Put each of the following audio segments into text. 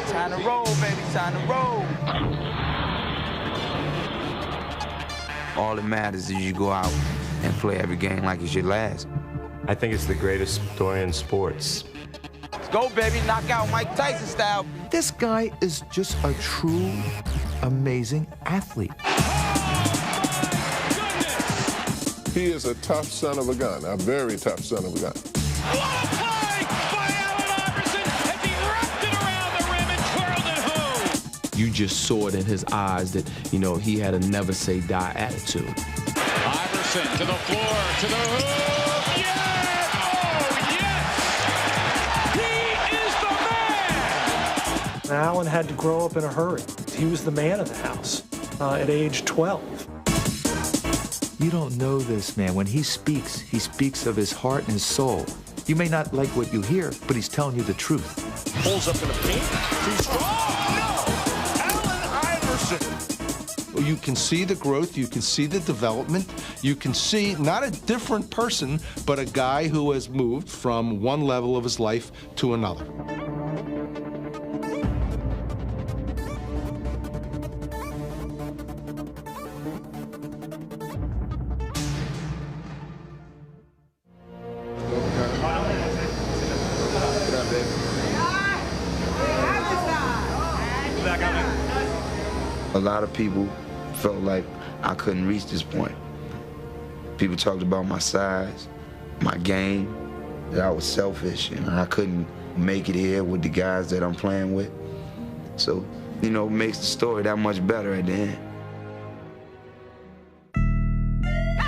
Time to roll, baby, time to roll. All that matters is you go out and play every game like it's your last. I think it's the greatest story in sports. Let's go, baby, knock out Mike Tyson style. This guy is just a true, amazing athlete. He is a tough son of a gun, a very tough son of a gun. What a play by Allen Iverson as he wrapped it around the rim and twirled it home. You just saw it in his eyes that, you know, he had a never-say-die attitude. Iverson to the floor, to the hoop. Yes! Oh, yes! He is the man! Allen had to grow up in a hurry. He was the man of the house at age 12. You don't know this man. When he speaks of his heart and his soul. You may not like what you hear, but he's telling you the truth. Pulls up in the paint. Too strong. No! Allen Iverson. You can see the growth, you can see the development, you can see not a different person, but a guy who has moved from one level of his life to another. A lot of people felt like I couldn't reach this point. People talked about my size, my game, that I was selfish and I couldn't make it here with the guys that I'm playing with. So, you know, it makes the story that much better at the end.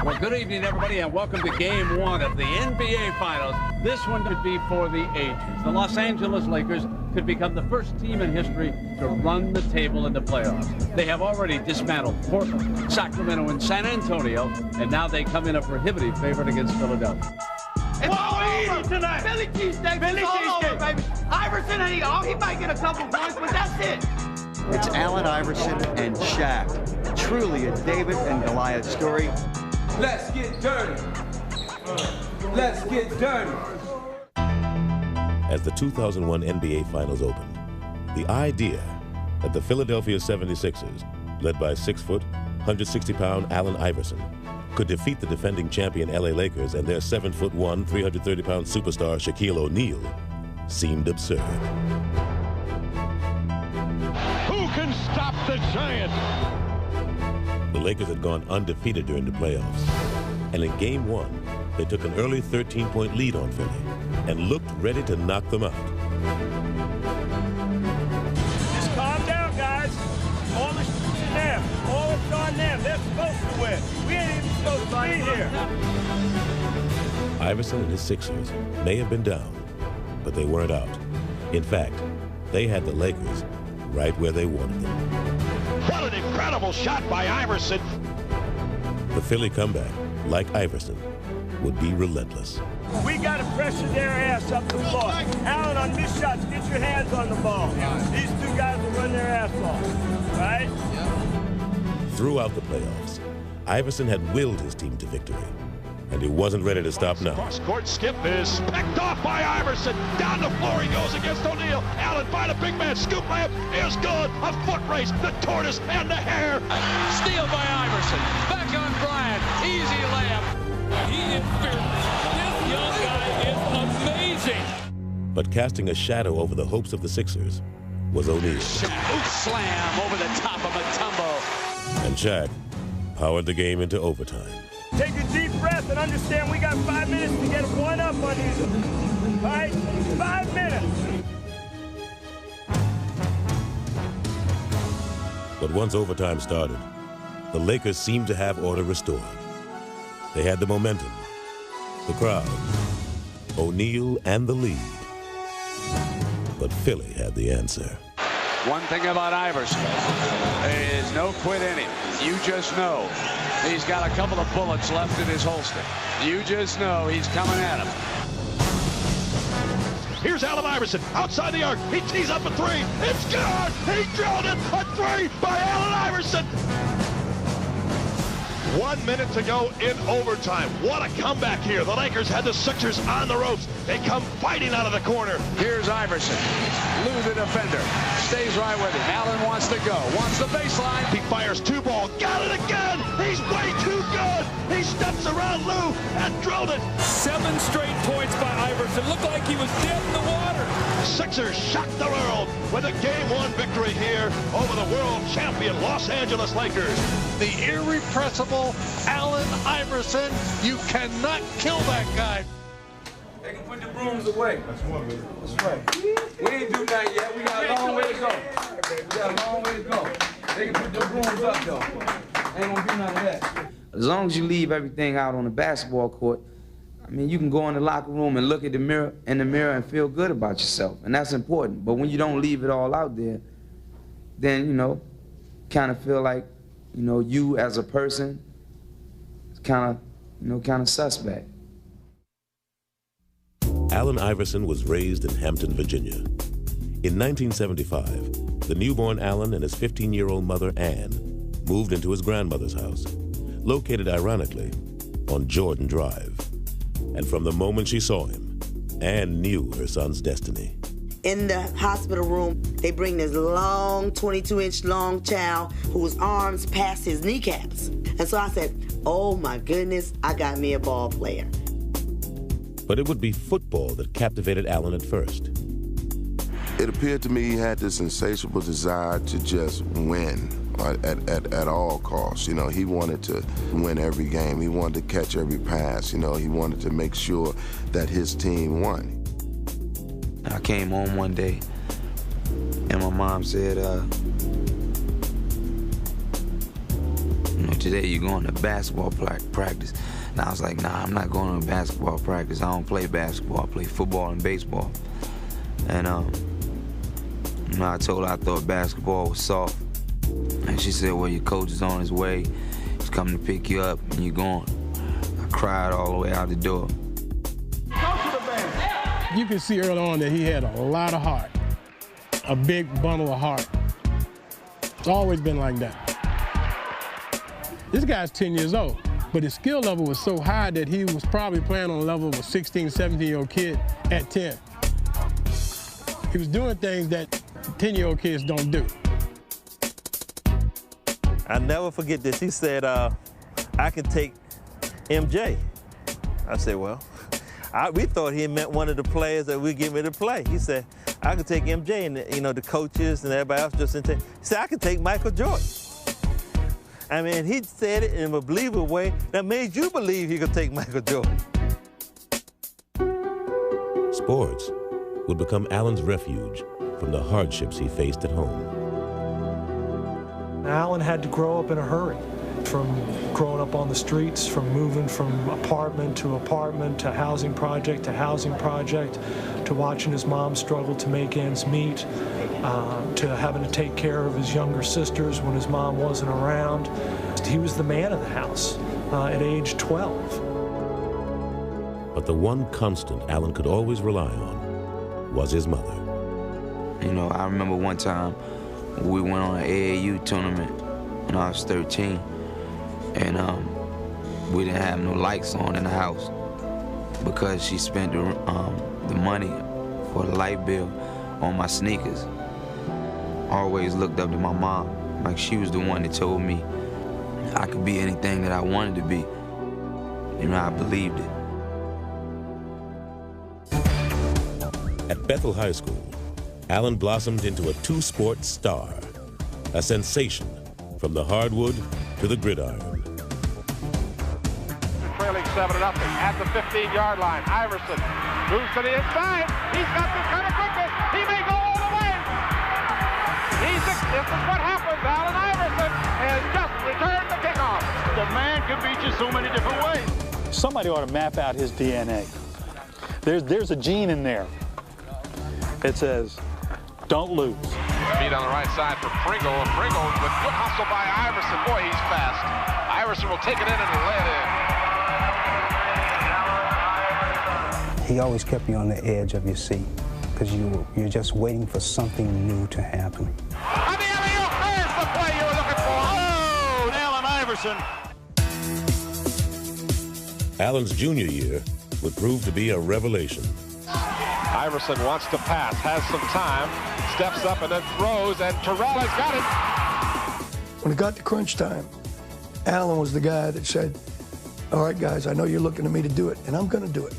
Well, good evening, everybody, and welcome to Game 1 of the NBA Finals. This one could be for the ages. The Los Angeles Lakers could become the first team in history to run the table in the playoffs. They have already dismantled Portland, Sacramento, and San Antonio, and now they come in a prohibitive favorite against Philadelphia. It's all over tonight. Philly cheesesteak. Philly cheesesteak, baby. Iverson, he might get a couple points, but that's it. It's Allen Iverson and Shaq. Truly a David and Goliath story. Let's get dirty. Let's get dirty. As the 2001 NBA Finals opened, the idea that the Philadelphia 76ers, led by 6-foot, 160-pound Allen Iverson, could defeat the defending champion LA Lakers and their 7'1", 330-pound superstar Shaquille O'Neal seemed absurd. Who can stop the Giants? The Lakers had gone undefeated during the playoffs, and in Game 1, they took an early 13-point lead on Philly and looked ready to knock them out. Just calm down, guys. All the shit's in them. All it's on them. They're supposed to win. We ain't even supposed to be here. Iverson and his Sixers may have been down, but they weren't out. In fact, they had the Lakers right where they wanted them. What an incredible shot by Iverson. The Philly comeback, like Iverson, would be relentless. We got to pressure their ass up the floor. Allen, on missed shots, get your hands on the ball. These two guys will run their ass off, right? Throughout the playoffs, Iverson had willed his team to victory, and he wasn't ready to stop now. Cross-court skip is picked off by Iverson. Down the floor he goes against O'Neal. Allen find a big man. Scoop layup is good. A foot race. The tortoise and the hare. Steal by Iverson. Back on Bryant. Easy layup. He is fearless. This young guy is amazing. But casting a shadow over the hopes of the Sixers was O'Neal. Shaq slam over the top of Mutombo. And Shaq powered the game into overtime. Take a deep breath and understand we got 5 minutes to get one up on these. All right? 5 minutes. But once overtime started, the Lakers seemed to have order restored. They had the momentum, the crowd, O'Neal, and the lead. But Philly had the answer. One thing about Iverson, there is no quit in him. You just know he's got a couple of bullets left in his holster. You just know he's coming at him. Here's Allen Iverson outside the arc. He tees up a three. It's good. He drilled it. A three by Allen Iverson. 1 minute to go in overtime. What a comeback here. The Lakers had the Sixers on the ropes. They come fighting out of the corner. Here's Iverson. Lou the defender. stays right with him. Allen wants to go, wants the baseline. He fires 2 ball, got it again. He's way too good. He steps around Lou and drilled it. 7 straight points by Iverson. Looked like he was dead in the water. Sixers shocked the world with a Game 1 victory here over the world champion Los Angeles Lakers. The irrepressible Allen Iverson. You cannot kill that guy. They can put the brooms away. That's right. We ain't do that yet. We got a long way to go. They can put the brooms up, though. Ain't gonna do none of that. As long as you leave everything out on the basketball court, I mean, you can go in the locker room and look at the mirror and feel good about yourself, and that's important. But when you don't leave it all out there, then, you know, kind of feel like, you know, you as a person is kind of suspect. Allen Iverson was raised in Hampton, Virginia. In 1975, the newborn Allen and his 15-year-old mother, Ann, moved into his grandmother's house, located ironically on Jordan Drive. And from the moment she saw him, Ann knew her son's destiny. In the hospital room, they bring this long, 22-inch long child whose arms passed his kneecaps. And so I said, oh my goodness, I got me a ball player. But it would be football that captivated Allen at first. It appeared to me he had this insatiable desire to just win at all costs. You know, he wanted to win every game. He wanted to catch every pass. You know, he wanted to make sure that his team won. I came home one day, and my mom said, you know, today you're going to basketball practice. And I was like, nah, I'm not going to basketball practice. I don't play basketball. I play football and baseball. And you know, I told her I thought basketball was soft. And she said, well, your coach is on his way. He's coming to pick you up, and you're going. I cried all the way out the door. You can see early on that he had a lot of heart, a big bundle of heart. It's always been like that. This guy's 10 years old, but his skill level was so high that he was probably playing on the level of a 16, 17-year-old kid at 10. He was doing things that 10-year-old kids don't do. I'll never forget this. He said, I can take MJ. I said, well, we thought he meant one of the players that we get me to play. He said, I can take MJ, and you know, the coaches and everybody else just didn't take. He said, I can take Michael Jordan. I mean, he said it in a believable way that made you believe he could take Michael Jordan. Sports would become Allen's refuge from the hardships he faced at home. Allen had to grow up in a hurry, from growing up on the streets, from moving from apartment to housing project to housing project, to watching his mom struggle to make ends meet, to having to take care of his younger sisters when his mom wasn't around. He was the man of the house at age 12. But the one constant Allen could always rely on was his mother. You know, I remember one time we went on an AAU tournament when I was 13, and we didn't have no lights on in the house because she spent the money for the light bill on my sneakers. I always looked up to my mom, like she was the one that told me I could be anything that I wanted to be. You know, I believed it. At Bethel High School, Allen blossomed into a two-sport star, a sensation from the hardwood to the gridiron. Trailing 7-0 at the 15-yard line. Iverson moves to the inside. He's got this kind of quickness. He may go all the way. This is what happens. Allen Iverson has just returned the kickoff. The man can beat you so many different ways. Somebody ought to map out his DNA. There's a gene in there that says, don't lose. Feet on the right side for Pringle. And Pringle with good hustle by Iverson. Boy, he's fast. Iverson will take it in and lay it in. He always kept you on the edge of your seat because you're just waiting for something new to happen. On the alley-oop, there's the play you were looking for. Oh, Allen Iverson. Allen's junior year would prove to be a revelation. Iverson wants to pass, has some time, steps up and then throws, and Terrell has got it. When it got to crunch time, Allen was the guy that said, all right, guys, I know you're looking to me to do it, and I'm going to do it.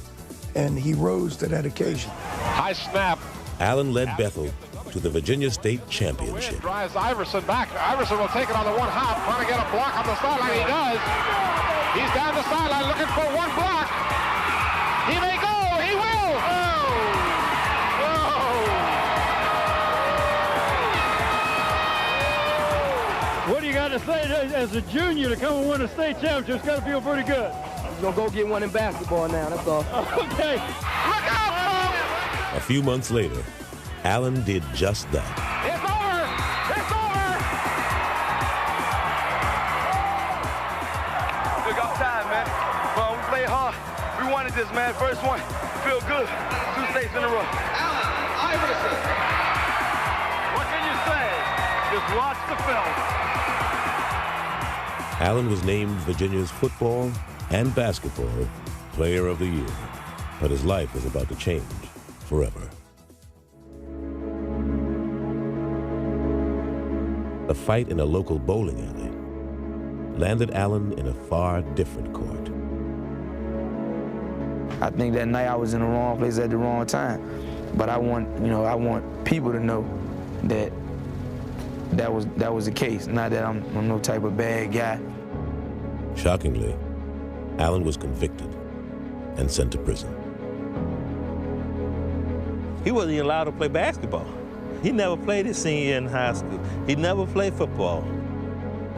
And he rose to that occasion. High snap. Allen led Bethel to the Virginia State Championship. Drives Iverson back. Iverson will take it on the one hop, trying to get a block on the sideline. He does. He's down the sideline looking for one block. He may go. He will. What do you got to say as a junior to come and win a state championship? It's got to feel pretty good. We're going to go get one in basketball now, that's all. Okay. Look out! A few months later, Allen did just that. It's over! It's over! We got time, man. Well, we played hard. We wanted this, man. First one. Feel good. 2 states in a row. Allen Iverson. What can you say? Just watch the film. Allen was named Virginia's football and basketball player of the year, but his life was about to change forever. A fight in a local bowling alley landed Allen in a far different court. I think that night I was in the wrong place at the wrong time, but I want people to know that that was the case. Not that I'm no type of bad guy. Shockingly, Allen was convicted and sent to prison. He wasn't even allowed to play basketball. He never played his senior year in high school. He never played football.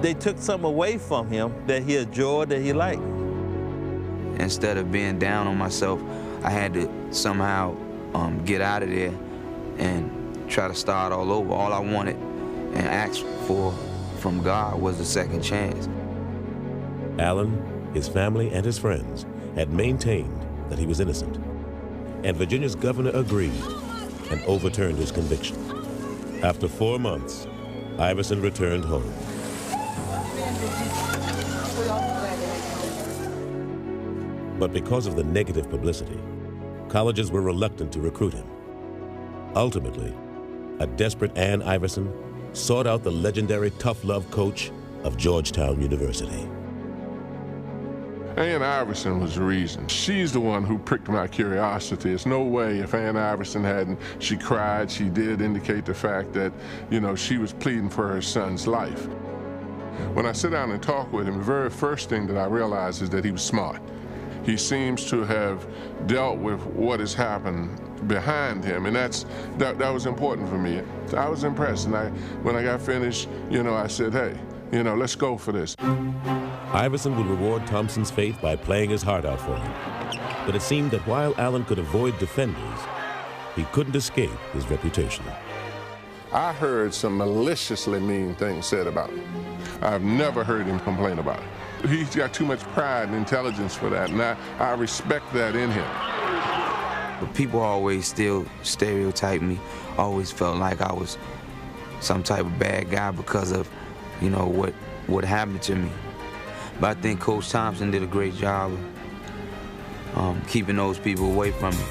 They took something away from him that he enjoyed, that he liked. Instead of being down on myself, I had to somehow get out of there and try to start all over. All I wanted and asked for from God was a second chance. Allen, his family, and his friends had maintained that he was innocent, and Virginia's governor agreed and overturned his conviction. After 4 months, Iverson returned home. But because of the negative publicity, colleges were reluctant to recruit him. Ultimately, a desperate Ann Iverson sought out the legendary tough love coach of Georgetown University. Ann Iverson was the reason. She's the one who pricked my curiosity. There's no way if Ann Iverson hadn't, she cried, she did indicate the fact that, she was pleading for her son's life. When I sit down and talk with him, the very first thing that I realize is that he was smart. He seems to have dealt with what has happened behind him, and that was important for me. I was impressed, and when I got finished, I said, hey, let's go for this. Iverson would reward Thompson's faith by playing his heart out for him. But it seemed that while Allen could avoid defenders, he couldn't escape his reputation. I heard some maliciously mean things said about him. I've never heard him complain about it. He's got too much pride and intelligence for that, and I respect that in him. But people always still stereotype me, always felt like I was some type of bad guy because of, what happened to me. But I think Coach Thompson did a great job of keeping those people away from me.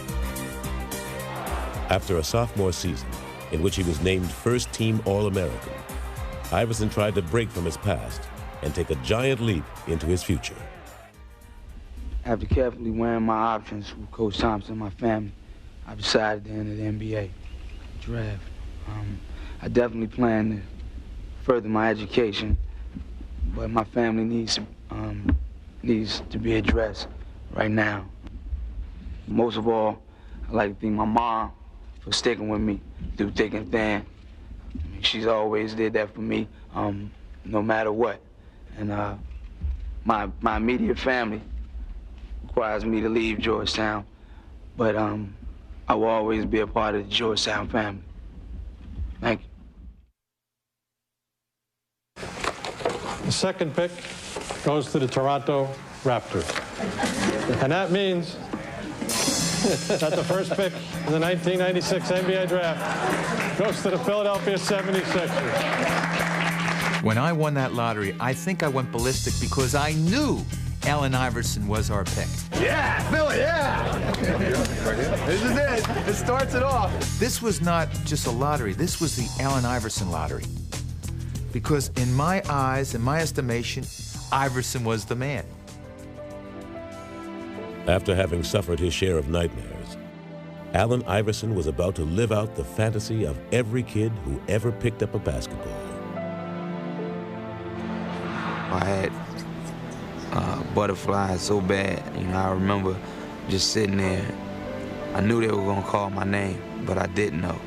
After a sophomore season, in which he was named first-team All-American, Iverson tried to break from his past and take a giant leap into his future. After carefully weighing my options with Coach Thompson and my family, I decided to enter the NBA draft. I definitely plan to further my education, but my family needs to be addressed right now. Most of all, I'd like to thank my mom for sticking with me through thick and thin. She's always did that for me, no matter what. And my immediate family requires me to leave Georgetown, but I will always be a part of the Georgetown family. Thank you. The second pick goes to the Toronto Raptors. And that means that the first pick in the 1996 NBA draft goes to the Philadelphia 76ers. When I won that lottery, I think I went ballistic because I knew Allen Iverson was our pick. Yeah, Philly, yeah! This is it. It starts it off. This was not just a lottery. This was the Allen Iverson lottery. Because in my eyes, in my estimation, Iverson was the man. After having suffered his share of nightmares, Allen Iverson was about to live out the fantasy of every kid who ever picked up a basketball. I had butterflies so bad. You know, I remember just sitting there. I knew they were gonna call my name, but I didn't know.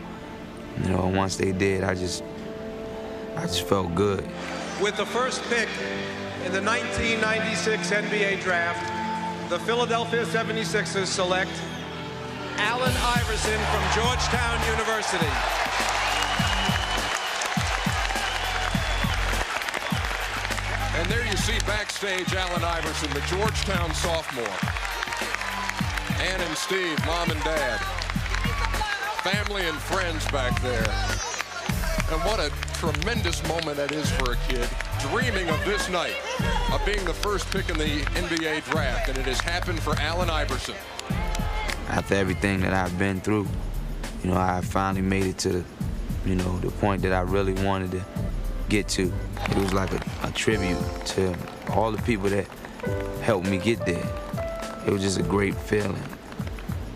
You know, and once they did, I just felt good. With the first pick in the 1996 NBA draft, the Philadelphia 76ers select Allen Iverson from Georgetown University. And there you see backstage Allen Iverson, the Georgetown sophomore. Ann and Steve, mom and dad. Family and friends back there. And what a tremendous moment that is for a kid, dreaming of this night, of being the first pick in the NBA draft, and it has happened for Allen Iverson. After everything that I've been through, you know, I finally made it to, you know, the point that I really wanted to get to. It was like a tribute to all the people that helped me get there. It was just a great feeling.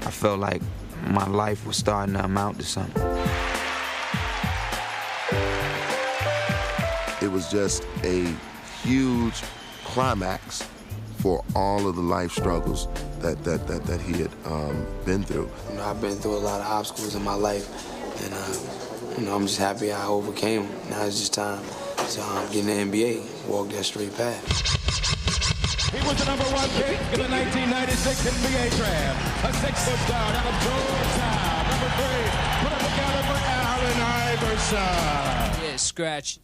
I felt like my life was starting to amount to something. It was just a huge climax for all of the life struggles that he had been through. You know, I've been through a lot of obstacles in my life, and you know, I'm just happy I overcame them. Now it's just time to get in the NBA, walk that straight path. He was the #1 pick in the 1996 NBA draft. A 6-foot guard out of Georgetown. #3, put it together for Allen Iverson. Yeah, scratch.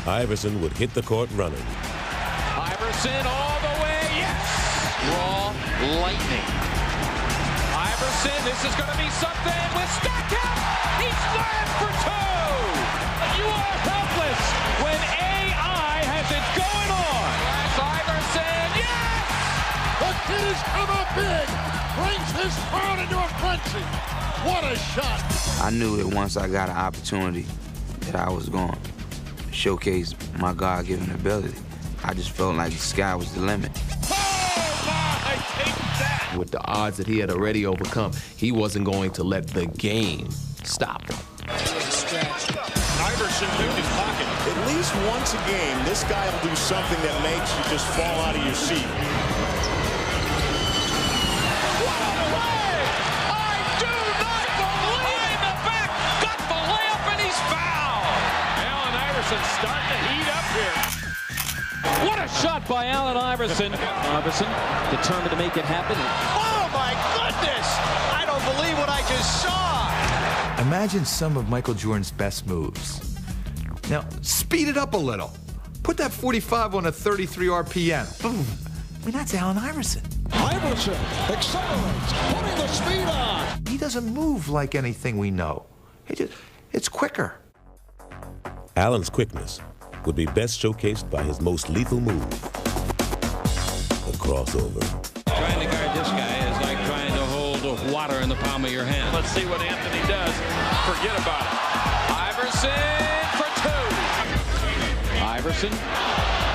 Iverson would hit the court running. Iverson all the way, yes! Raw lightning. Iverson, this is going to be something with Stackham. He slams for two. You are helpless when AI has it going on. Iverson, yes! The kid has come up big. Brings his crowd into a frenzy. What a shot. I knew that once I got an opportunity that I was going to showcase my God-given ability. I just felt like the sky was the limit. With the odds that he had already overcome, he wasn't going to let the game stop him. Iverson picked his pocket. At least once a game, this guy will do something that makes you just fall out of your seat. Starting to heat up here. What a shot by Allen Iverson. Iverson determined to make it happen. Oh, my goodness! I don't believe what I just saw. Imagine some of Michael Jordan's best moves. Now, speed it up a little. Put that 45 on a 33 RPM. Boom. I mean, that's Allen Iverson. Iverson accelerates, putting the speed on. He doesn't move like anything we know. It's quicker. Allen's quickness would be best showcased by his most lethal move, the crossover. Trying to guard this guy is like trying to hold water in the palm of your hand. Let's see what Anthony does. Forget about it. Iverson for two. Iverson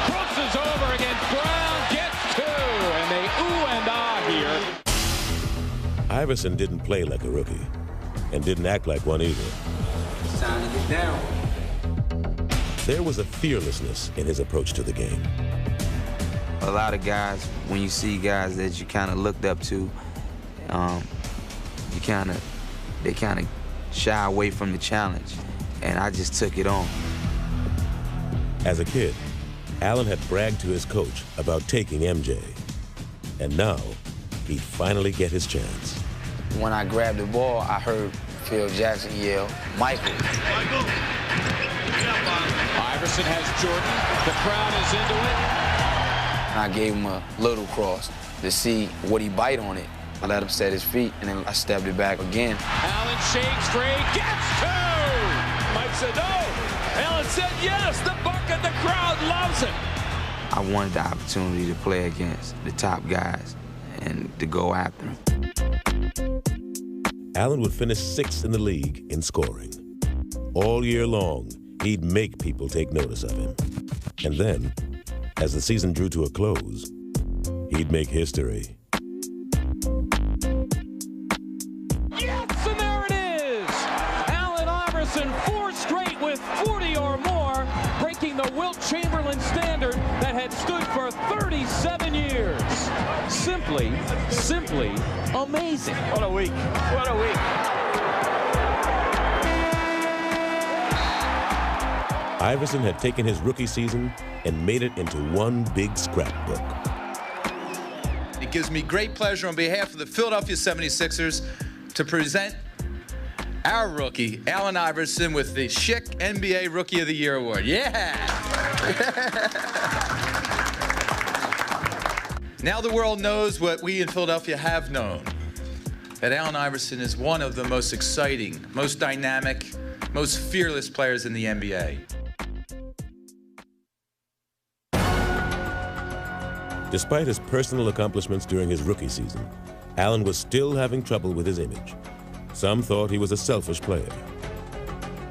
crosses over against Brown, gets two, and they ooh and ah here. Iverson didn't play like a rookie and didn't act like one either. It's time to get down. There was a fearlessness in his approach to the game. A lot of guys, when you see guys that you kind of looked up to, they kind of shy away from the challenge, and I just took it on. As a kid, Allen had bragged to his coach about taking MJ, and now he'd finally get his chance. When I grabbed the ball, I heard Phil Jackson yell, "Michael." Michael. Iverson has Jordan. The crowd is into it. And I gave him a little cross to see would he bite on it. I let him set his feet, and then I stepped it back again. Allen shakes free, gets two! Mike said no. Allen said yes. The bucket, the crowd loves it. I wanted the opportunity to play against the top guys and to go after them. Allen would finish 6th in the league in scoring. All year long, he'd make people take notice of him. And then, as the season drew to a close, he'd make history. Yes, and there it is! Allen Iverson, 4 straight with 40 or more, breaking the Wilt Chamberlain standard that had stood for 37 years. Simply amazing. What a week. What a week. Iverson had taken his rookie season and made it into one big scrapbook. It gives me great pleasure on behalf of the Philadelphia 76ers to present our rookie, Allen Iverson, with the Schick NBA Rookie of the Year Award. Yeah! Now the world knows what we in Philadelphia have known, that Allen Iverson is one of the most exciting, most dynamic, most fearless players in the NBA. Despite his personal accomplishments during his rookie season, Allen was still having trouble with his image. Some thought he was a selfish player.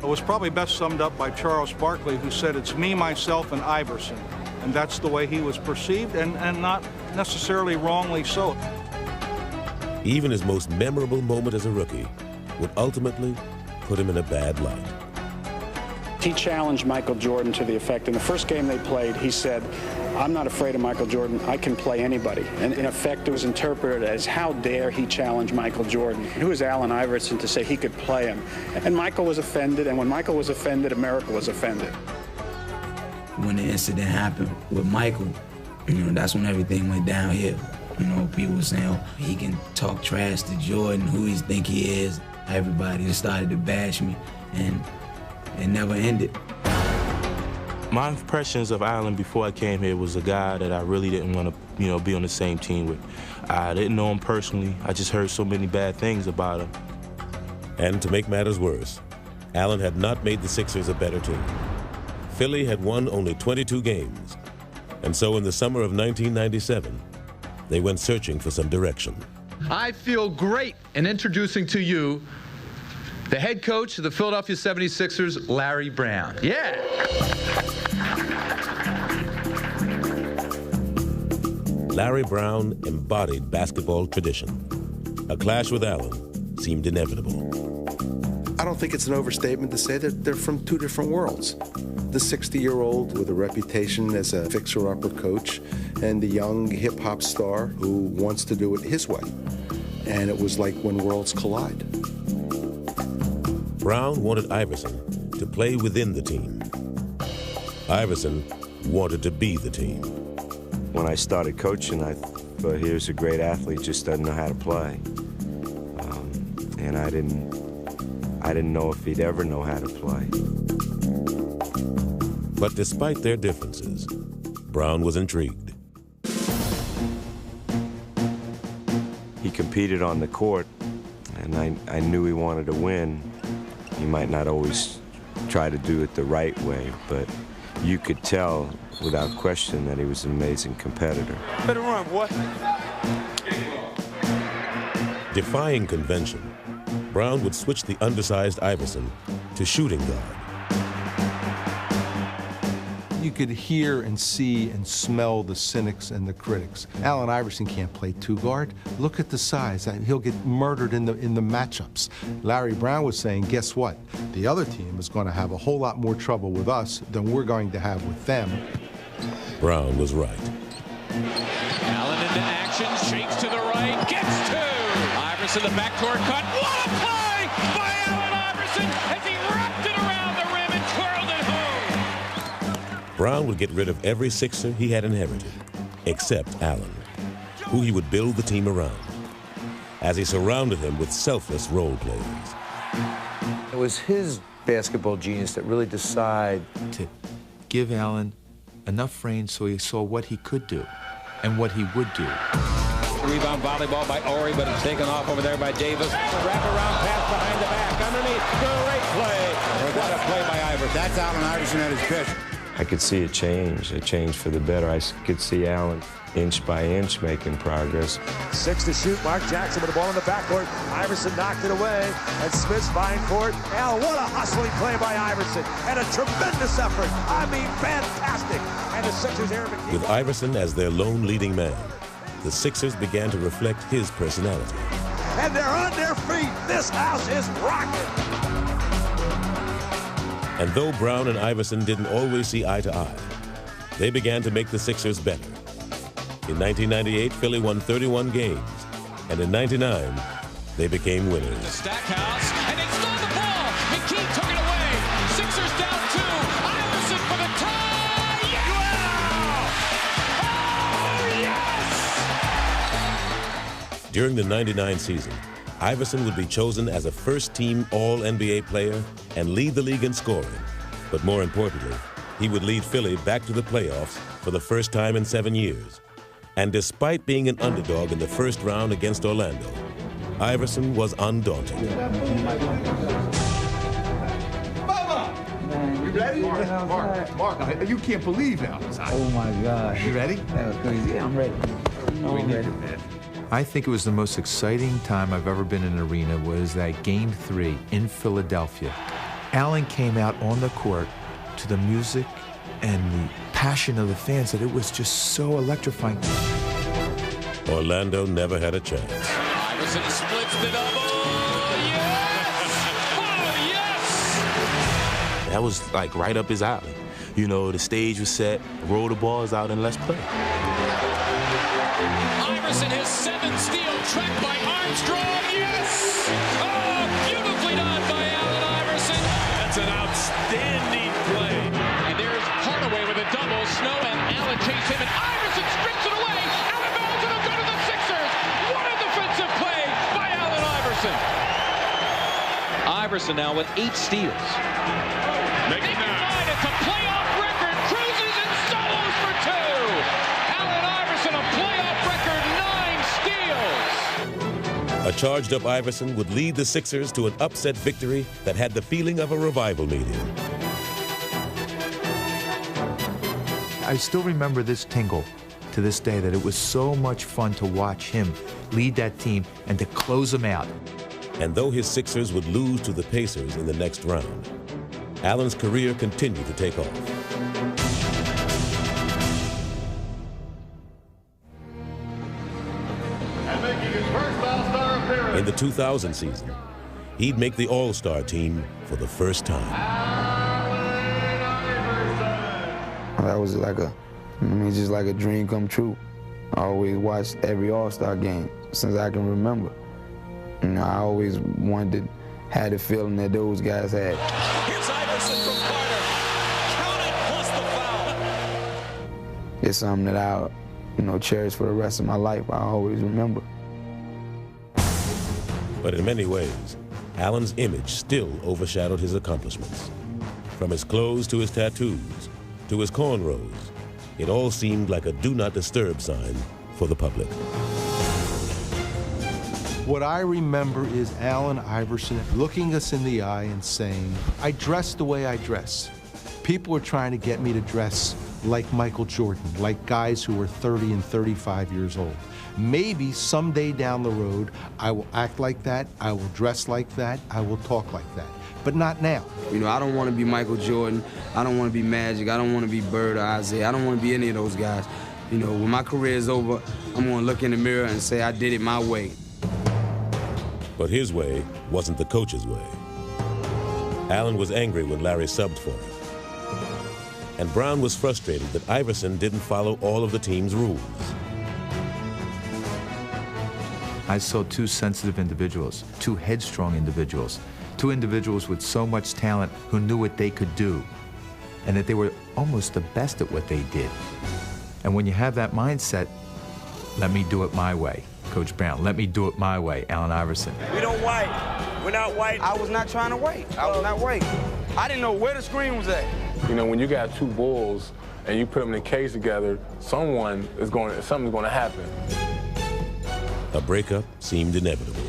It was probably best summed up by Charles Barkley, who said, "It's me, myself, and Iverson." And that's the way he was perceived, and not necessarily wrongly so. Even his most memorable moment as a rookie would ultimately put him in a bad light. He challenged Michael Jordan to the effect, in the first game they played, he said, "I'm not afraid of Michael Jordan, I can play anybody." And in effect, it was interpreted as, how dare he challenge Michael Jordan? Who is Allen Iverson to say he could play him? And Michael was offended, and when Michael was offended, America was offended. When the incident happened with Michael, that's when everything went downhill. People were saying, oh, he can talk trash to Jordan, who he think he is. Everybody just started to bash me, and it never ended. My impressions of Allen before I came here was a guy that I really didn't want to, be on the same team with. I didn't know him personally. I just heard so many bad things about him. And to make matters worse, Allen had not made the Sixers a better team. Philly had won only 22 games. And so in the summer of 1997, they went searching for some direction. I feel great in introducing to you the head coach of the Philadelphia 76ers, Larry Brown. Yeah! Larry Brown embodied basketball tradition. A clash with Allen seemed inevitable. I don't think it's an overstatement to say that they're from two different worlds. The 60-year-old with a reputation as a fixer-upper coach and the young hip-hop star who wants to do it his way. And it was like when worlds collide. Brown wanted Iverson to play within the team. Iverson wanted to be the team. When I started coaching, I thought, here's a great athlete, just doesn't know how to play. And I didn't know if he'd ever know how to play. But despite their differences, Brown was intrigued. He competed on the court, and I knew he wanted to win. He might not always try to do it the right way, but you could tell without question that he was an amazing competitor. Better run, boy. Defying convention, Brown would switch the undersized Iverson to shooting guard. You could hear and see and smell the cynics and the critics. Allen Iverson can't play two-guard. Look at the size. He'll get murdered in the matchups. Larry Brown was saying, guess what? The other team is going to have a whole lot more trouble with us than we're going to have with them. Brown was right. Allen into action, shakes to the right, gets two. Iverson, the backdoor cut. What a play by Allen Iverson as he wrapped it around the rim and twirled it home. Brown would get rid of every Sixer he had inherited, except Allen, who he would build the team around, as he surrounded him with selfless role players. It was his basketball genius that really decided to give Allen enough range so he saw what he could do and what he would do. Rebound volleyball by Ori, but it's taken off over there by Davis. Wrap-around pass behind the back, underneath. Great play. What a play by Iverson. That's Allen Iverson at his best. I could see a change for the better. I could see Allen inch by inch making progress. 6 to shoot. Mark Jackson with the ball in the backcourt. Iverson knocked it away, and Smith's fine court. Allen, what a hustling play by Iverson, and a tremendous effort. I mean, fantastic. And the Sixers, Aaron McKee. With Iverson as their lone leading man, the Sixers began to reflect his personality. And they're on their feet. This house is rocking. And though Brown and Iverson didn't always see eye to eye, they began to make the Sixers better. In 1998, Philly won 31 games, and in 99, they became winners. Stackhouse, and they stole the ball. McKee took it away. Sixers down 2. Iverson for the tie. Yeah! Oh, yes! During the 99 season, Iverson would be chosen as a first-team All-NBA player and lead the league in scoring. But more importantly, he would lead Philly back to the playoffs for the first time in 7 years. And despite being an underdog in the first round against Orlando, Iverson was undaunted. You ready? Mark, you can't believe that. Oh my God. You ready? That was crazy. Yeah, I'm ready. I'm ready. I think it was the most exciting time I've ever been in an arena was that Game 3 in Philadelphia. Allen came out on the court to the music and the passion of the fans that it was just so electrifying. Orlando never had a chance. Iverson splits the double. Yes! Oh, yes! That was like right up his alley. You know, the stage was set, roll the balls out, and let's play. Iverson has 7 steals, tracked by Armstrong. Yes! Oh, beautifully done by Allen Iverson. That's an outstanding play. And there's Hardaway with a double. Snow and Allen chase him, and Iverson strips it away. Out of bounds, and it'll go to the Sixers. What a defensive play by Allen Iverson. Iverson now with 8 steals. Make it 9. It's a playoff record. Cruises and solos for 2. Allen Iverson, a playoff record, 9 steals. A charged-up Iverson would lead the Sixers to an upset victory that had the feeling of a revival meeting. I still remember this tingle to this day, that it was so much fun to watch him lead that team and to close them out. And though his Sixers would lose to the Pacers in the next round, Allen's career continued to take off. In the 2000 season, he'd make the All-Star team for the first time. That was like just like a dream come true. I always watched every All-Star game since I can remember. You know, I always wanted to have the feeling that those guys had. Here's Iverson from Carter. Count it plus the foul. It's something that I, cherish for the rest of my life. I always remember. But in many ways, Allen's image still overshadowed his accomplishments. From his clothes to his tattoos, to his cornrows, it all seemed like a do not disturb sign for the public. What I remember is Allen Iverson looking us in the eye and saying, I dress the way I dress. People are trying to get me to dress like Michael Jordan, like guys who are 30 and 35 years old. Maybe someday down the road, I will act like that, I will dress like that, I will talk like that, but not now. I don't want to be Michael Jordan, I don't want to be Magic, I don't want to be Bird or Isaiah, I don't want to be any of those guys. When my career is over, I'm going to look in the mirror and say I did it my way. But his way wasn't the coach's way. Allen was angry when Larry subbed for him. And Brown was frustrated that Iverson didn't follow all of the team's rules. I saw 2 sensitive individuals, 2 headstrong individuals, 2 individuals with so much talent who knew what they could do, and that they were almost the best at what they did. And when you have that mindset, let me do it my way, Coach Brown, let me do it my way, Allen Iverson. We don't wait. We're not waiting. I was not trying to wait. I was not waiting. I didn't know where the screen was at. When you got 2 bulls and you put them in a cage together, something's going to happen. A breakup seemed inevitable.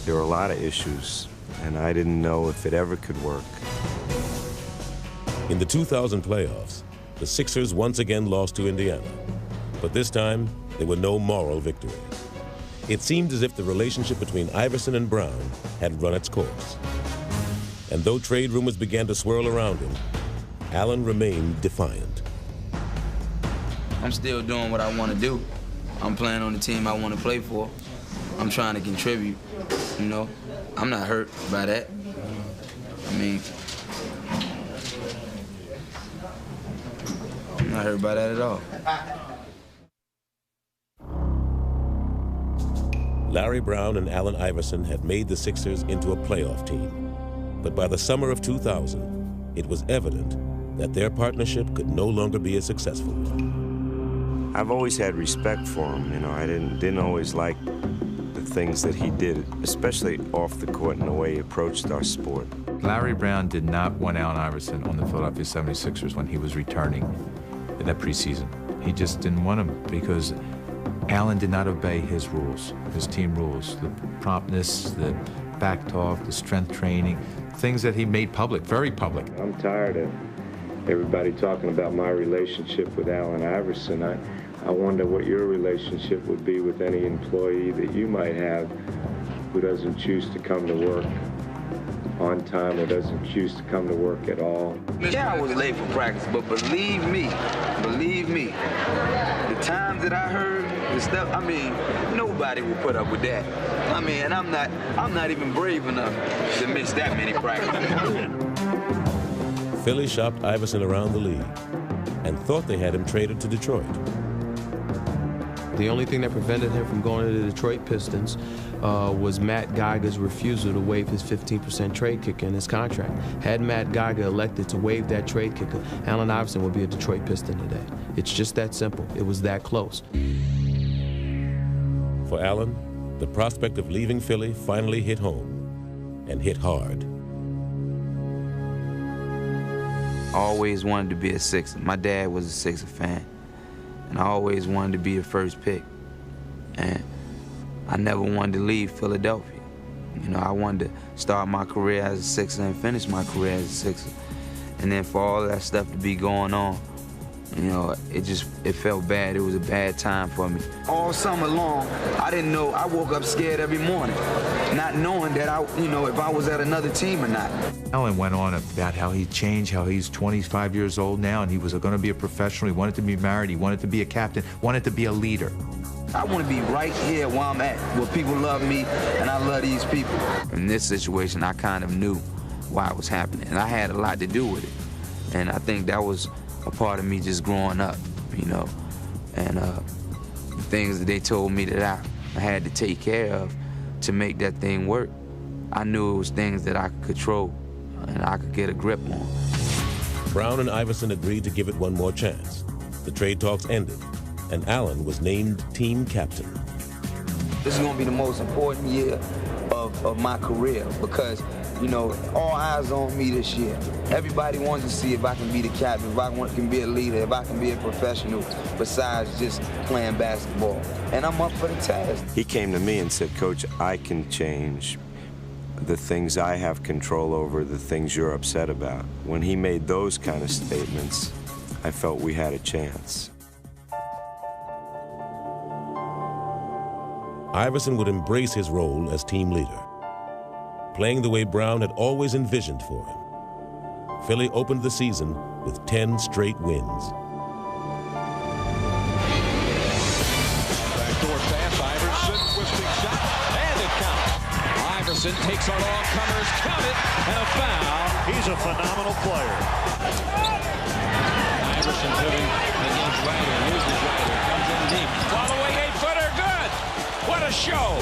There were a lot of issues, and I didn't know if it ever could work. In the 2000 playoffs, the Sixers once again lost to Indiana. But this time, there were no moral victories. It seemed as if the relationship between Iverson and Brown had run its course. And though trade rumors began to swirl around him, Allen remained defiant. I'm still doing what I want to do. I'm playing on the team I want to play for. I'm trying to contribute, you know. I'm not hurt by that. I mean, I'm not hurt by that at all. Larry Brown and Allen Iverson had made the Sixers into a playoff team. But by the summer of 2000, it was evident that their partnership could no longer be a successful one. I've always had respect for him. You know, I didn't always like the things that he did, especially off the court and the way he approached our sport. Larry Brown did not want Allen Iverson on the Philadelphia 76ers when he was returning in that preseason. He just didn't want him because Allen did not obey his rules, his team rules, the promptness, the back talk, the strength training, things that he made public, very public. I'm tired of everybody talking about my relationship with Allen Iverson. I wonder what your relationship would be with any employee that you might have who doesn't choose to come to work on time or doesn't choose to come to work at all. Yeah, I was late for practice, but believe me, the times that I heard the stuff, I mean, nobody will put up with that. I mean, and I'm not even brave enough to miss that many practices. Philly shopped Iverson around the league and thought they had him traded to Detroit. The only thing that prevented him from going to the Detroit Pistons was Matt Geiger's refusal to waive his 15% trade kicker in his contract. Had Matt Geiger elected to waive that trade kicker, Allen Iverson would be a Detroit Piston today. It's just that simple. It was that close. For Allen, the prospect of leaving Philly finally hit home, and hit hard. I always wanted to be a Sixer. My dad was a Sixer fan, and I always wanted to be the first pick. And I never wanted to leave Philadelphia. You know, I wanted to start my career as a Sixer and finish my career as a Sixer. And then for all that stuff to be going on, you know, it felt bad. It was a bad time for me. All summer long, I didn't know. I woke up scared every morning, not knowing that if I was at another team or not. Allen went on about how he changed, how he's 25 years old now, and he was going to be a professional. He wanted to be married. He wanted to be a captain. Wanted to be a leader. I want to be right here where I'm at, where people love me, and I love these people. In this situation, I kind of knew why it was happening, and I had a lot to do with it. And I think that was a part of me just growing up, you know, and the things that they told me that I had to take care of to make that thing work. I knew it was things that I could control and I could get a grip on. Brown and Iverson agreed to give it one more chance. The trade talks ended, and Allen was named team captain. This is going to be the most important year of my career because, you know, all eyes on me this year. Everybody wants to see if I can be the captain, if I can be a leader, if I can be a professional besides just playing basketball. And I'm up for the task. He came to me and said, Coach, I can change the things I have control over, the things you're upset about. When he made those kind of statements, I felt we had a chance. Iverson would embrace his role as team leader, playing the way Brown had always envisioned for him. Philly opened the season with 10 straight wins. Backdoor pass, Iverson, twisting shot, and it counts. Iverson takes on all comers, count it, and a foul. He's a phenomenal player. Iverson putting against Ryder, loses Ryder, comes in deep. Following 8-footer, good! What a show!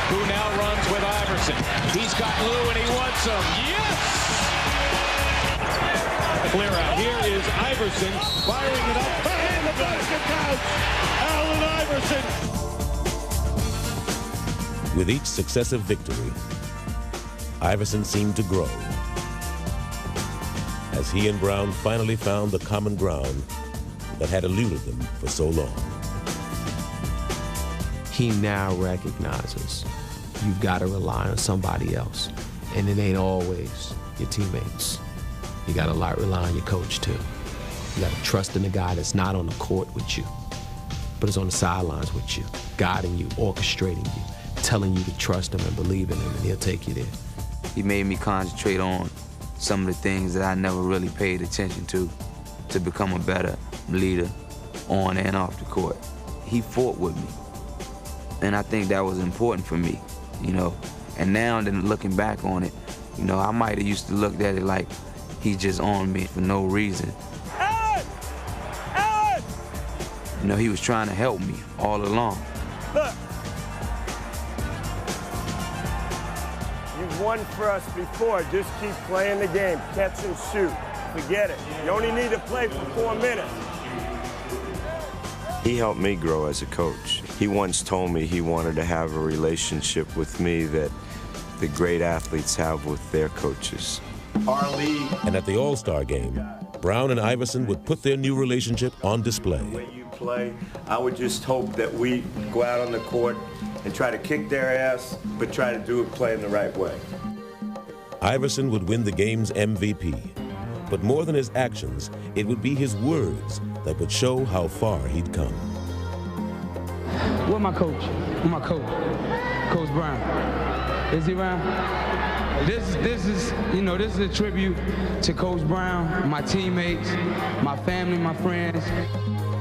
Who now runs with Iverson. He's got Lou and he wants him. Yes! Clear out. Here is Iverson firing it up. And the basket counts. Allen Iverson. With each successive victory, Iverson seemed to grow as he and Brown finally found the common ground that had eluded them for so long. He now recognizes you've got to rely on somebody else, and it ain't always your teammates. You got to rely on your coach, too. You got to trust in the guy that's not on the court with you, but is on the sidelines with you, guiding you, orchestrating you, telling you to trust him and believe in him, and he'll take you there. He made me concentrate on some of the things that I never really paid attention to become a better leader on and off the court. He fought with me, and I think that was important for me, you know. And now, then looking back on it, you know, I might have used to look at it like he just on me for no reason. You know, he was trying to help me all along. Look. You've won for us before. Just keep playing the game. Catch and shoot. Forget it. You only need to play for 4 minutes. He helped me grow as a coach. He once told me he wanted to have a relationship with me that the great athletes have with their coaches. Our league. And at the All-Star game, Brown and Iverson would put their new relationship on display. When you play, I would just hope that we go out on the court and try to kick their ass, but try to do it play in the right way. Iverson would win the game's MVP. But more than his actions, it would be his words that would show how far he'd come. Where's my coach? Where's my coach? Coach Brown. Is he around? This is, you know, this is a tribute to Coach Brown, my teammates, my family, my friends.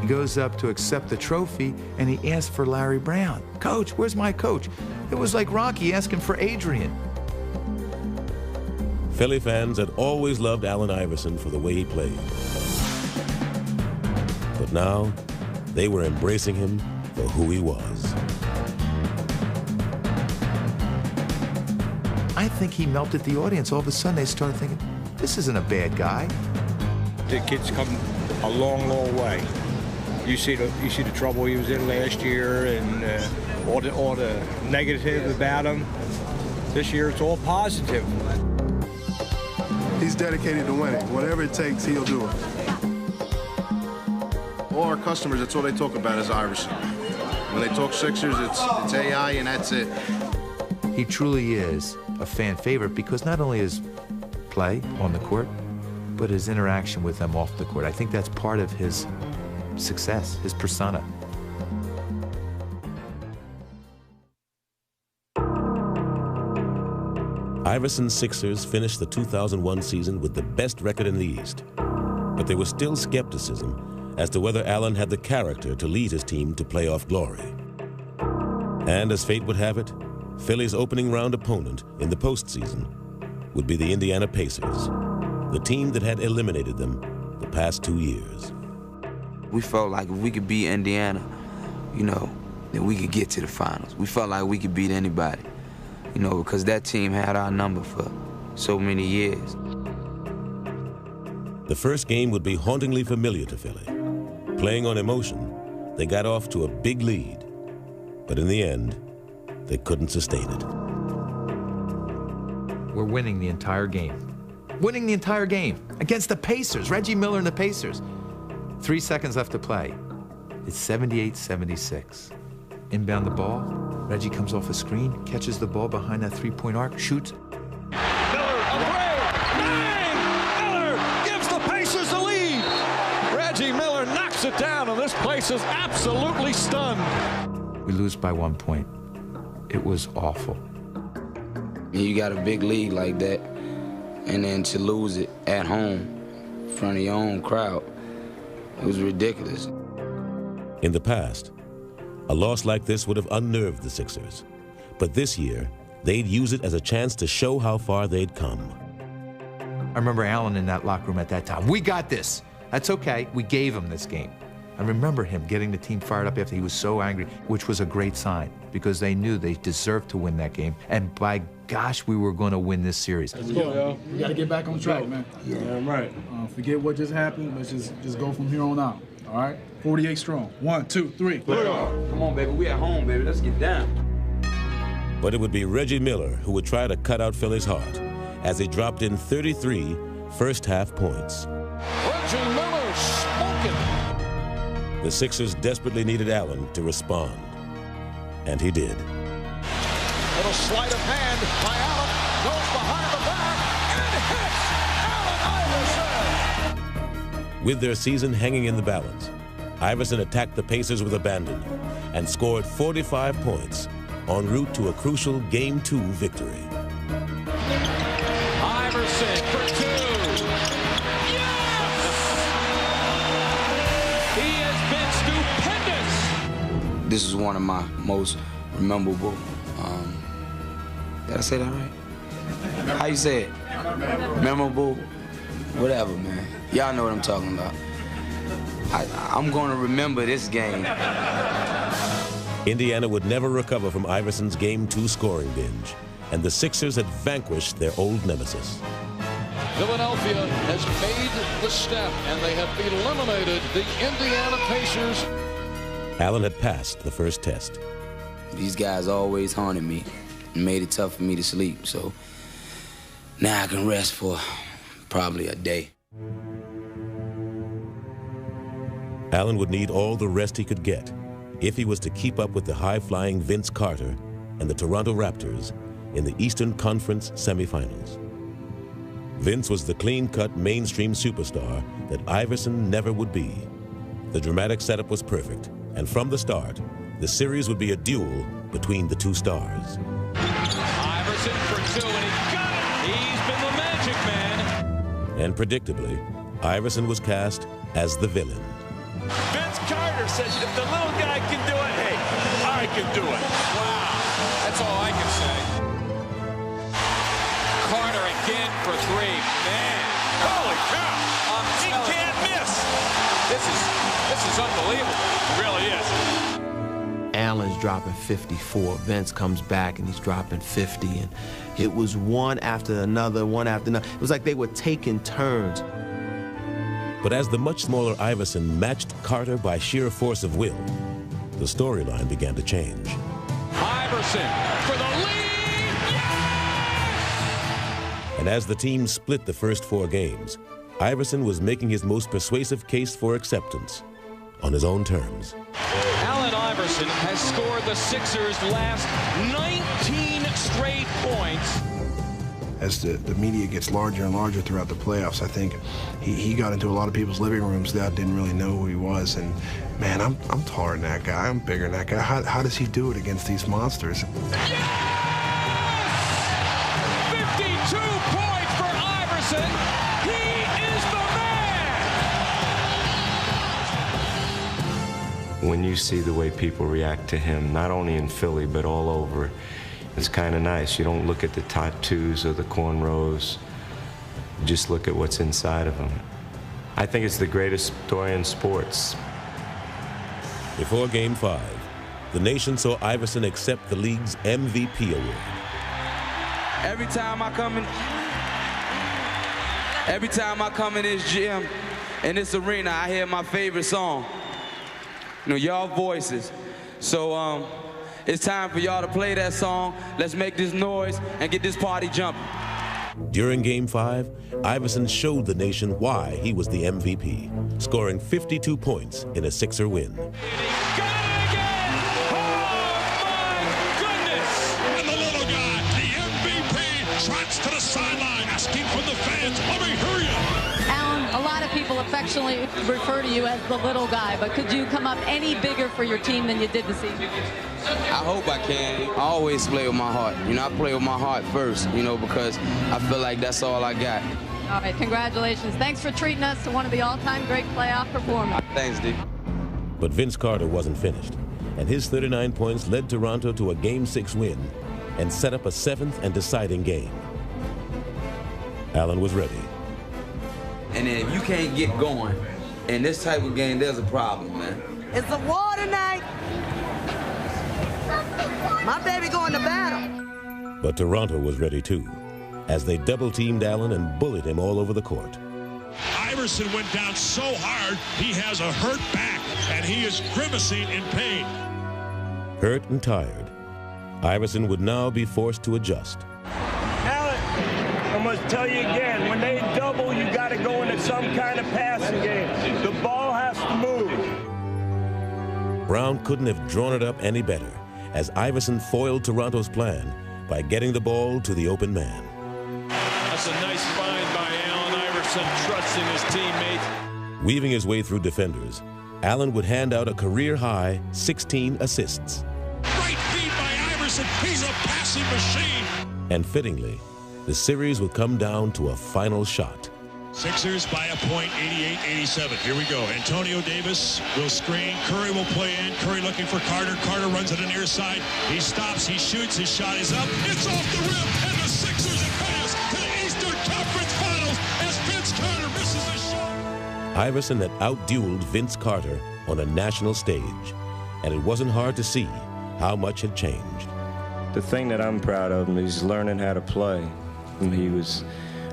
He goes up to accept the trophy, and he asks for Larry Brown. Coach, where's my coach? It was like Rocky asking for Adrian. Philly fans had always loved Allen Iverson for the way he played. But now, they were embracing him for who he was. I think he melted the audience. All of a sudden, they started thinking, this isn't a bad guy. The kid's come a long, long way. You see the trouble he was in last year, and all the negative about him. This year, it's all positive. He's dedicated to winning. Whatever it takes, he'll do it. All our customers, that's all they talk about is Iverson. When they talk Sixers, it's AI, and that's it. He truly is a fan favorite because not only his play on the court, but his interaction with them off the court. I think that's part of his success, his persona. Iverson's Sixers finished the 2001 season with the best record in the East. But there was still skepticism as to whether Allen had the character to lead his team to playoff glory. And as fate would have it, Philly's opening round opponent in the postseason would be the Indiana Pacers, the team that had eliminated them the past 2 years. We felt like if we could beat Indiana, you know, then we could get to the finals. We felt like we could beat anybody, you know, because that team had our number for so many years. The first game would be hauntingly familiar to Philly. Playing on emotion, they got off to a big lead, but in the end, they couldn't sustain it. We're winning the entire game. Winning the entire game against the Pacers, Reggie Miller and the Pacers. 3 seconds left to play. It's 78-76. Inbound the ball. Reggie comes off a screen, catches the ball behind that three-point arc, shoots. Miller, a three! Bang! Miller gives the Pacers the lead. Reggie Miller knocks it down, and this place is absolutely stunned. We lose by 1 point. It was awful. You got a big lead like that, and then to lose it at home in front of your own crowd, it was ridiculous. In the past, a loss like this would have unnerved the Sixers. But this year, they'd use it as a chance to show how far they'd come. I remember Allen in that locker room at that time. We got this. That's okay. We gave him this game. I remember him getting the team fired up after he was so angry, which was a great sign because they knew they deserved to win that game. And by gosh, we were going to win this series. Let's go, yo. We got to get back on track, man. Yeah, I'm right. Forget what just happened. Let's just go from here on out. All right? 48 strong. 1, 2, 3. Come on, baby. We at home, baby. Let's get down. But it would be Reggie Miller who would try to cut out Philly's heart as he dropped in 33 first-half points. Reggie Miller smoking. The Sixers desperately needed Allen to respond, and he did. Little sleight of hand by Allen, goes behind the back, and hits! Allen Iverson! With their season hanging in the balance, Iverson attacked the Pacers with abandon and scored 45 points en route to a crucial Game 2 victory. Iverson for 2. Yes! He has been stupendous. This is one of my most memorable, did I say that right? How you say it? Memorable, whatever, man. Y'all know what I'm talking about. I'm going to remember this game. Indiana would never recover from Iverson's Game 2 scoring binge, and the Sixers had vanquished their old nemesis. Philadelphia has made the step, and they have eliminated the Indiana Pacers. Allen had passed the first test. These guys always haunted me and made it tough for me to sleep, so now I can rest for probably a day. Allen would need all the rest he could get if he was to keep up with the high-flying Vince Carter and the Toronto Raptors in the Eastern Conference semifinals. Vince was the clean-cut mainstream superstar that Iverson never would be. The dramatic setup was perfect, and from the start, the series would be a duel between the two stars. Iverson for 2, and he got it! He's been the magic man. And predictably, Iverson was cast as the villain. Vince Carter says if the little guy can do it, hey, I can do it. Wow, that's all I can say. Carter again for 3. Man, holy cow! He can't miss. This is unbelievable. It really is. Allen's dropping 54. Vince comes back and he's dropping 50. And it was one after another, one after another. It was like they were taking turns. But as the much smaller Iverson matched Carter by sheer force of will, the storyline began to change. Iverson for the lead! Yes! And as the team split the first 4 games, Iverson was making his most persuasive case for acceptance on his own terms. Allen Iverson has scored the Sixers' last 19 straight points. As the media gets larger and larger throughout the playoffs, I think he got into a lot of people's living rooms that didn't really know who he was. And man, I'm taller than that guy. I'm bigger than that guy. How does he do it against these monsters? Yes! 52 points for Iverson. He is the man. When you see the way people react to him, not only in Philly, but all over, it's kind of nice. You don't look at the tattoos or the cornrows. You just look at what's inside of them. I think it's the greatest story in sports. Before Game 5, the nation saw Iverson accept the league's MVP award. Every time I come in this gym, in this arena, I hear my favorite song. You know, y'all voices. So it's time for y'all to play that song. Let's make this noise and get this party jumping. During Game 5, Iverson showed the nation why he was the MVP, scoring 52 points in a Sixer win. And the little guy, the MVP, trots to the sideline, asking from the fans, let me hear you. Allen, a lot of people affectionately refer to you as the little guy, but could you come up any bigger for your team than you did this evening? I hope I can. I always play with my heart. You know, I play with my heart first, you know, because I feel like that's all I got. All right, congratulations. Thanks for treating us to one of the all-time great playoff performers. Thanks, D. But Vince Carter wasn't finished, and his 39 points led Toronto to a Game 6 win and set up a 7th and deciding game. Allen was ready. And then if you can't get going in this type of game, there's a problem, man. It's a war tonight. My baby going to battle. But Toronto was ready too, as they double-teamed Allen and bullied him all over the court. Iverson went down so hard, he has a hurt back, and he is grimacing in pain. Hurt and tired, Iverson would now be forced to adjust. Allen, I must tell you again, when they double, you got to go into some kind of passing game. The ball has to move. Brown couldn't have drawn it up any better, as Iverson foiled Toronto's plan by getting the ball to the open man. That's a nice find by Allen Iverson. Iverson trusting his teammates. Weaving his way through defenders, Allen would hand out a career-high 16 assists. Great feed by Iverson. He's a passing machine. And fittingly, the series would come down to a final shot. Sixers by a point, 88-87. Here we go. Antonio Davis will screen. Curry will play in. Curry looking for Carter. Carter runs it the near side. He stops. He shoots. His shot is up. It's off the rim. And the Sixers advance to the Eastern Conference Finals as Vince Carter misses the shot. Iverson had outdueled Vince Carter on a national stage, and it wasn't hard to see how much had changed. The thing that I'm proud of him is learning how to play. And he was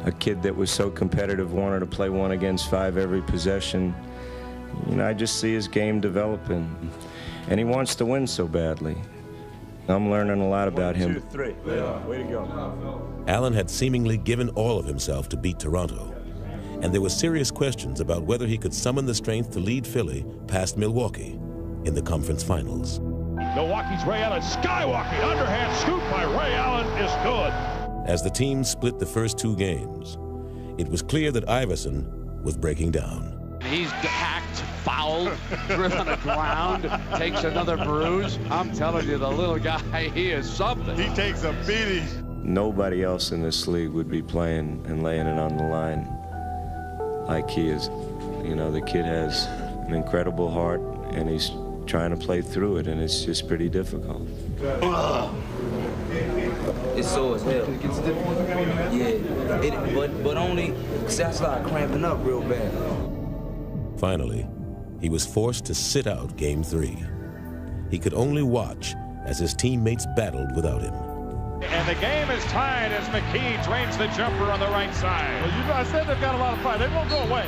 a kid that was so competitive, wanted to play 1 against 5 every possession. You know, I just see his game developing, and he wants to win so badly. I'm learning a lot about him. 1, 2, 3. Yeah. Way to go. Allen had seemingly given all of himself to beat Toronto, and there were serious questions about whether he could summon the strength to lead Philly past Milwaukee in the conference finals. Milwaukee's Ray Allen skywalking. Underhand scoop by Ray Allen is good. As the team split the first 2 games, it was clear that Iverson was breaking down. He's hacked, fouled, driven on the ground, takes another bruise. I'm telling you, the little guy, he is something. He takes a beating. Nobody else in this league would be playing and laying it on the line like he is. You know, the kid has an incredible heart, and he's trying to play through it, and it's just pretty difficult. It's sore as hell. Yeah, but only because I started cramping up real bad. Finally, he was forced to sit out Game 3. He could only watch as his teammates battled without him. And the game is tied as McKee drains the jumper on the right side. Well, you know, I said they've got a lot of fight. They won't go away.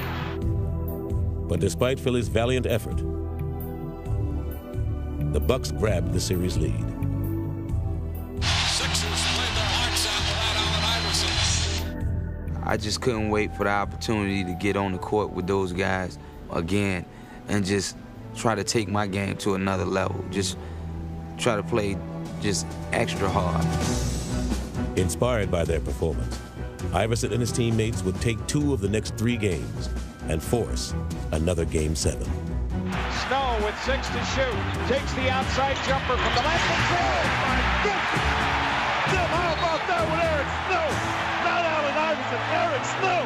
But despite Philly's valiant effort, the Bucks grabbed the series lead. I just couldn't wait for the opportunity to get on the court with those guys again and just try to take my game to another level. Just try to play just extra hard. Inspired by their performance, Iverson and his teammates would take 2 of the next 3 games and force another Game 7. Snow with 6 to shoot. Takes the outside jumper from the left and throws. My goodness! Tim, how about that with Eric Snow? Not Allen Iverson, Eric Snow.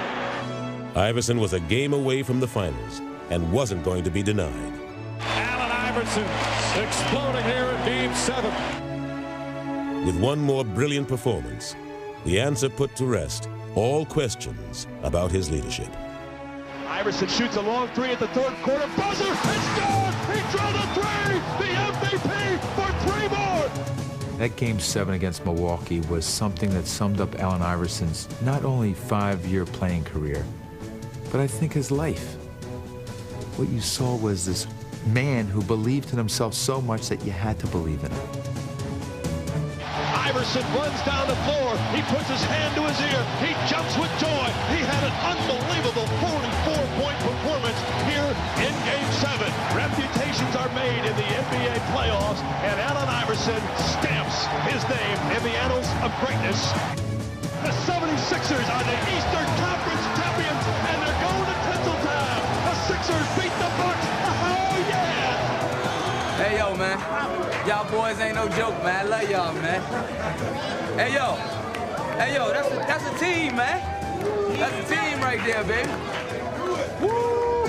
Iverson was a game away from the finals and wasn't going to be denied. Allen Iverson exploding here in Game 7. With one more brilliant performance, the answer put to rest all questions about his leadership. Iverson shoots a long 3 at the 3rd quarter. Buzzer! It's good! He drilled a 3! The MVP for 3 more! That Game 7 against Milwaukee was something that summed up Allen Iverson's not only 5-year playing career, but I think his life. What you saw was this man who believed in himself so much that you had to believe in him. Iverson runs down the floor. He puts his hand to his ear. He jumps with joy. He had an unbelievable 44-point performance here in Game 7. Reputations are made in the NBA playoffs, and Allen Iverson stamps his name in the annals of greatness. The 76ers are the Eastern Conference champions, and they're going to Tinseltown. The Sixers beat the Bucks. Oh, yeah! Hey, yo, man. Y'all boys ain't no joke, man. I love y'all, man. Hey, yo, that's a team, man. That's a team right there, baby. Woo!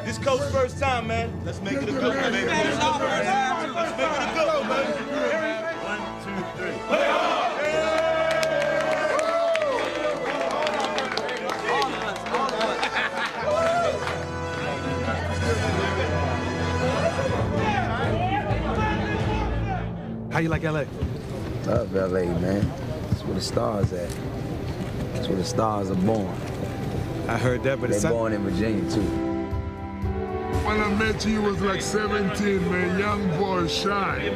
This coach's first time, man. Let's make it a good one, baby. Let's make it a good one, baby. 1, 2, 3. Play on! How you like LA? Love LA, man. That's where the stars at. That's where the stars are born. I heard that, but they're born in Virginia too. When I met you, was like 17, man, young boy, shy.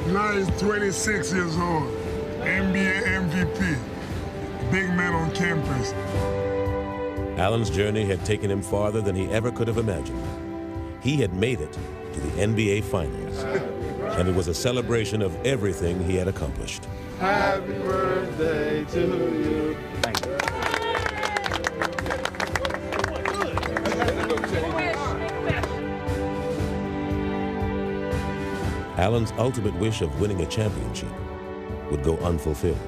Now he's 26 years old, NBA MVP, big man on campus. Allen's journey had taken him farther than he ever could have imagined. He had made it to the NBA Finals, and it was a celebration of everything he had accomplished. Happy birthday to you. Thank you. Allen's ultimate wish of winning a championship would go unfulfilled.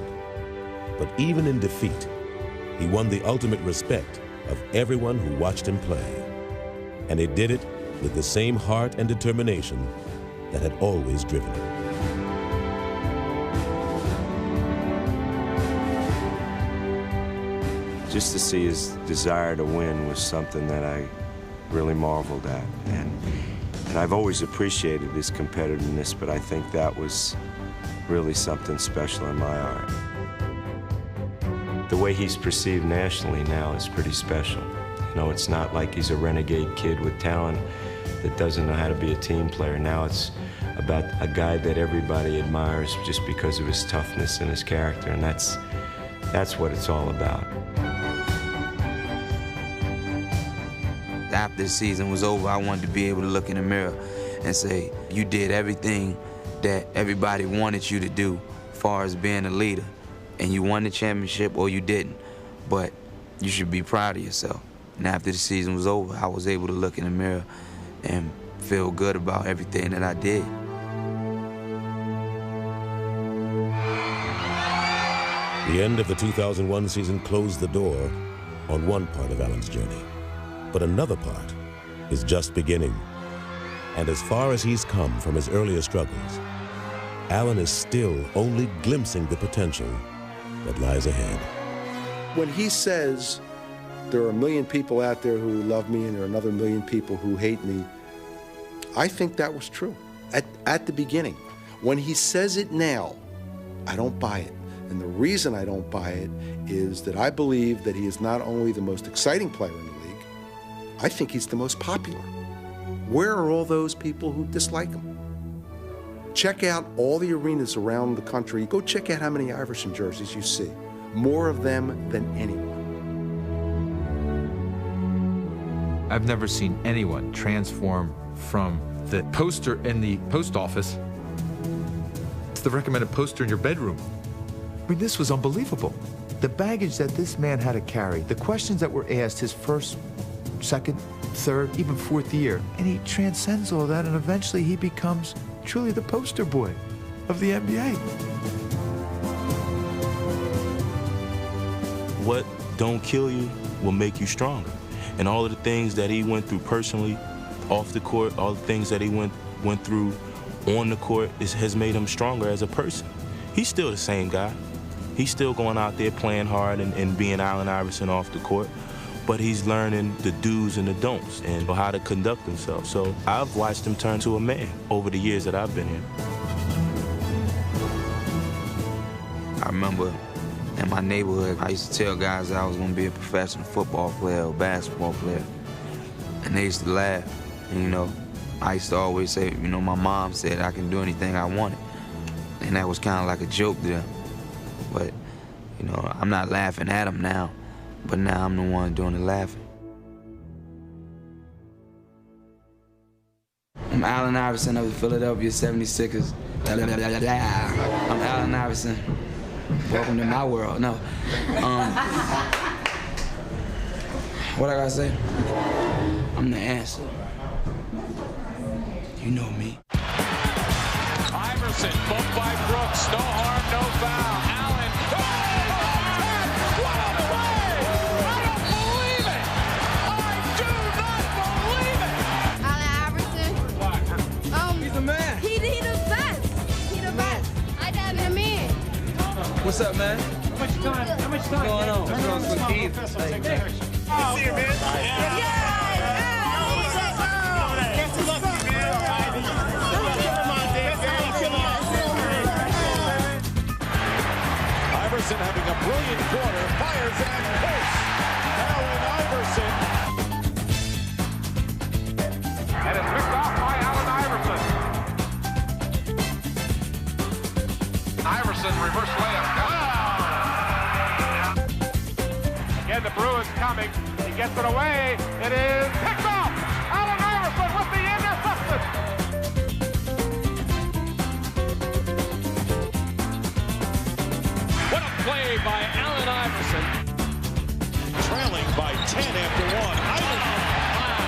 But even in defeat, he won the ultimate respect of everyone who watched him play. And he did it with the same heart and determination that had always driven him. Just to see his desire to win was something that I really marveled at. And I've always appreciated his competitiveness, but I think that was really something special in my art. The way he's perceived nationally now is pretty special. You know, it's not like he's a renegade kid with talent that doesn't know how to be a team player. Now it's about a guy that everybody admires just because of his toughness and his character, and that's what it's all about. After the season was over, I wanted to be able to look in the mirror and say, you did everything that everybody wanted you to do as far as being a leader. And you won the championship or you didn't, but you should be proud of yourself. And after the season was over, I was able to look in the mirror and feel good about everything that I did. The end of the 2001 season closed the door on one part of Allen's journey. But another part is just beginning. And as far as he's come from his earlier struggles, Allen is still only glimpsing the potential that lies ahead. When he says, there are 1 million people out there who love me and there are another 1 million people who hate me, I think that was true at the beginning. When he says it now, I don't buy it. And the reason I don't buy it is that I believe that he is not only the most exciting player in the league, I think he's the most popular. Where are all those people who dislike him? Check out all the arenas around the country. Go check out how many Iverson jerseys you see. More of them than anyone. I've never seen anyone transform from the poster in the post office to the recommended poster in your bedroom. I mean, this was unbelievable. The baggage that this man had to carry, the questions that were asked his first, second, third, even fourth year, and he transcends all that, and eventually he becomes truly the poster boy of the NBA. What don't kill you will make you stronger. And all of the things that he went through personally, off the court, all the things that he went through on the court has made him stronger as a person. He's still the same guy. He's still going out there playing hard and being Allen Iverson off the court, but he's learning the do's and the don'ts and how to conduct himself. So I've watched him turn to a man over the years that I've been here. I remember in my neighborhood, I used to tell guys that I was going to be a professional football player or basketball player, and they used to laugh. And, you know, I used to always say, you know, my mom said I can do anything I wanted, and that was kind of like a joke to them. But, you know, I'm not laughing at them now, but now I'm the one doing the laughing. I'm Allen Iverson of the Philadelphia 76ers. I'm Allen Iverson. Welcome to my world. No. What I gotta say? I'm the answer. You know me. Iverson, bumped by Brooks. No harm, no foul. Allen. Oh, what a play! I don't believe it! I do not believe it! Allen Iverson. He's a man. He the best. He the best. I got him in. What's up, man? How much time? What's going on? What's going on with Keith? See you, man. Iverson having a brilliant quarter, fires and posts. Allen Iverson. And it's picked off by Allen Iverson. Iverson reverse layup. Again, the Bruins coming. He gets it away. It is picked off. Allen Iverson with the interception. play by Allen Iverson. Trailing by 10 after one. Iverson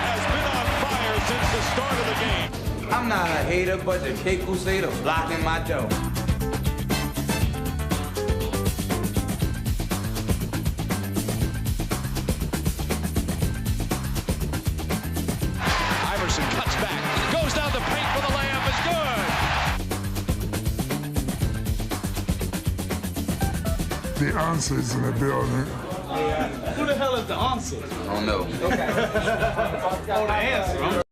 has been on fire since the start of the game. I'm not a hater, but the K Crusader blocking my dough. Iverson cuts back, goes down the paint for the layup, is good. The answer is in the building. Who the hell is the answer? I don't know. Okay. Oh, the answer.